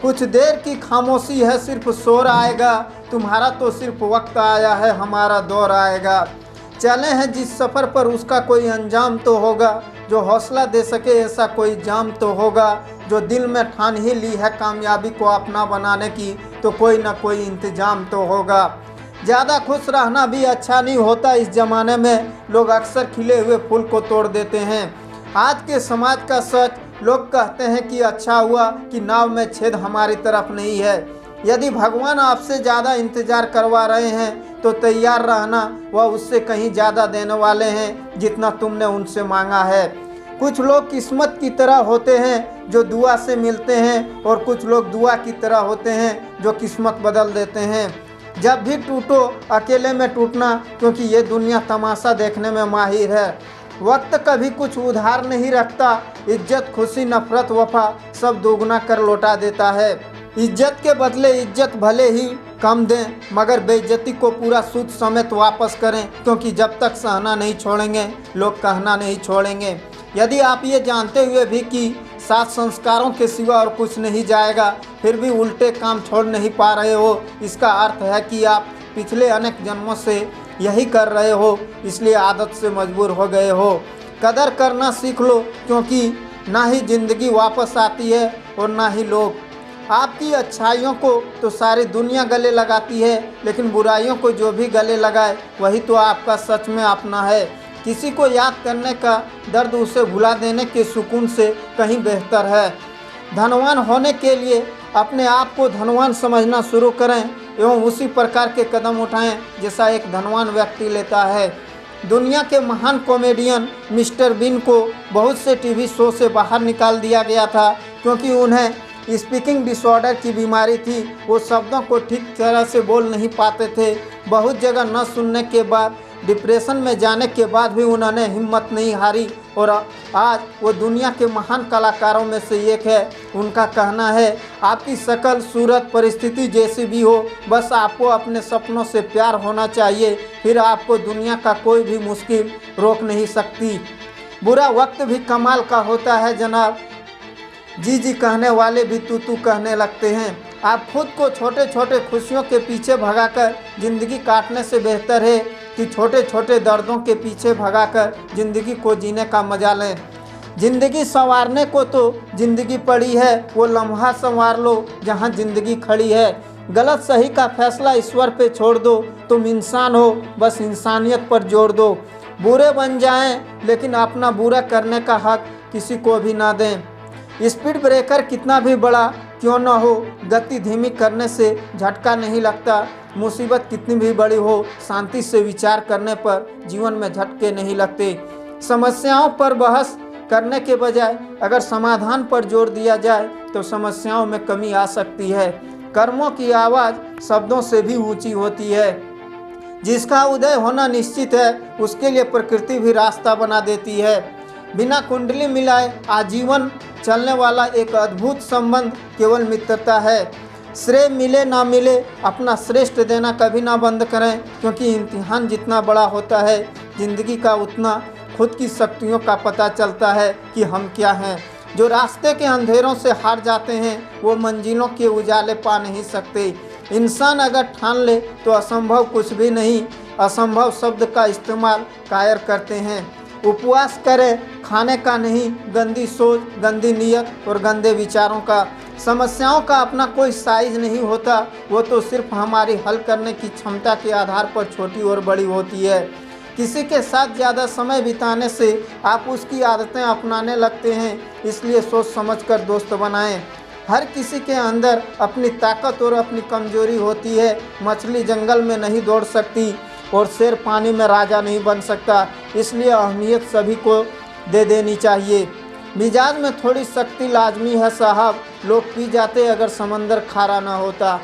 कुछ देर की खामोशी है, सिर्फ शोर आएगा, तुम्हारा तो सिर्फ वक्त आया है, हमारा दौर आएगा। चले हैं जिस सफ़र पर उसका कोई अंजाम तो होगा, जो हौसला दे सके ऐसा कोई जाम तो होगा। जो दिल में ठान ही ली है कामयाबी को अपना बनाने की, तो कोई ना कोई इंतजाम तो होगा। ज़्यादा खुश रहना भी अच्छा नहीं होता इस ज़माने में, लोग अक्सर खिले हुए फूल को तोड़ देते हैं। आज के समाज का सच, लोग कहते हैं कि अच्छा हुआ कि नाव में छेद हमारी तरफ नहीं है। यदि भगवान आपसे ज़्यादा इंतज़ार करवा रहे हैं तो तैयार रहना, वह उससे कहीं ज़्यादा देने वाले हैं जितना तुमने उनसे मांगा है। कुछ लोग किस्मत की तरह होते हैं जो दुआ से मिलते हैं, और कुछ लोग दुआ की तरह होते हैं जो किस्मत बदल देते हैं। जब भी टूटो अकेले में टूटना, क्योंकि ये दुनिया तमाशा देखने में माहिर है। वक्त कभी कुछ उधार नहीं रखता, इज्जत खुशी नफरत वफा सब दोगुना कर लौटा देता है। इज्जत के बदले इज्जत भले ही कम दें, मगर बेइज्जती को पूरा सूद समेत वापस करें, क्योंकि जब तक सहना नहीं छोड़ेंगे लोग कहना नहीं छोड़ेंगे। यदि आप ये जानते हुए भी कि सात संस्कारों के सिवा और कुछ नहीं जाएगा, फिर भी उल्टे काम छोड़ नहीं पा रहे हो, इसका अर्थ है कि आप पिछले अनेक जन्मों से यही कर रहे हो, इसलिए आदत से मजबूर हो गए हो। कदर करना सीख लो, क्योंकि ना ही ज़िंदगी वापस आती है और ना ही लोग। आपकी अच्छाइयों को तो सारी दुनिया गले लगाती है, लेकिन बुराइयों को जो भी गले लगाए वही तो आपका सच में अपना है। किसी को याद करने का दर्द उसे भुला देने के सुकून से कहीं बेहतर है। धनवान होने के लिए अपने आप को धनवान समझना शुरू करें एवं उसी प्रकार के कदम उठाएं जैसा एक धनवान व्यक्ति लेता है। दुनिया के महान कॉमेडियन मिस्टर बीन को बहुत से टीवी शो से बाहर निकाल दिया गया था, क्योंकि उन्हें स्पीकिंग डिसऑर्डर की बीमारी थी। वो शब्दों को ठीक तरह से बोल नहीं पाते थे। बहुत जगह न सुनने के बाद, डिप्रेशन में जाने के बाद भी उन्होंने हिम्मत नहीं हारी, और आज वो दुनिया के महान कलाकारों में से एक है। उनका कहना है, आपकी शक्ल सूरत परिस्थिति जैसी भी हो, बस आपको अपने सपनों से प्यार होना चाहिए, फिर आपको दुनिया का कोई भी मुश्किल रोक नहीं सकती। बुरा वक्त भी कमाल का होता है जनाब, जी जी कहने वाले भी तू तू कहने लगते हैं। आप खुद को छोटे छोटे खुशियों के पीछे भगाकर ज़िंदगी काटने से बेहतर है कि छोटे छोटे दर्दों के पीछे भगाकर ज़िंदगी को जीने का मजा लें। ज़िंदगी संवारने को तो ज़िंदगी पड़ी है, वो लम्हा संवार लो जहाँ ज़िंदगी खड़ी है। गलत सही का फैसला ईश्वर पे छोड़ दो, तुम इंसान हो, बस इंसानियत पर जोड़ दो। बुरे बन जाएं लेकिन अपना बुरा करने का हक किसी को भी ना दें। स्पीड ब्रेकर कितना भी बड़ा क्यों न हो, गति धीमी करने से झटका नहीं लगता। मुसीबत कितनी भी बड़ी हो, शांति से विचार करने पर जीवन में झटके नहीं लगते। समस्याओं पर बहस करने के बजाय अगर समाधान पर जोर दिया जाए तो समस्याओं में कमी आ सकती है। कर्मों की आवाज़ शब्दों से भी ऊंची होती है। जिसका उदय होना निश्चित है, उसके लिए प्रकृति भी रास्ता बना देती है। बिना कुंडली मिलाए आजीवन चलने वाला एक अद्भुत संबंध केवल मित्रता है। श्रेय मिले ना मिले, अपना श्रेष्ठ देना कभी ना बंद करें, क्योंकि इम्तिहान जितना बड़ा होता है, ज़िंदगी का उतना खुद की शक्तियों का पता चलता है कि हम क्या हैं। जो रास्ते के अंधेरों से हार जाते हैं, वो मंजिलों के उजाले पा नहीं सकते। इंसान अगर ठान ले तो असंभव कुछ भी नहीं। असंभव शब्द का इस्तेमाल कायर करते हैं। उपवास करें, खाने का नहीं, गंदी सोच, गंदी नीयत और गंदे विचारों का। समस्याओं का अपना कोई साइज नहीं होता, वो तो सिर्फ हमारी हल करने की क्षमता के आधार पर छोटी और बड़ी होती है। किसी के साथ ज़्यादा समय बिताने से आप उसकी आदतें अपनाने लगते हैं, इसलिए सोच समझकर दोस्त बनाएं। हर किसी के अंदर अपनी ताकत और अपनी कमजोरी होती है। मछली जंगल में नहीं दौड़ सकती और शेर पानी में राजा नहीं बन सकता, इसलिए अहमियत सभी को दे देनी चाहिए। मिजाज में थोड़ी सख्ती लाजमी है साहब, लोग पी जाते अगर समंदर खारा ना होता।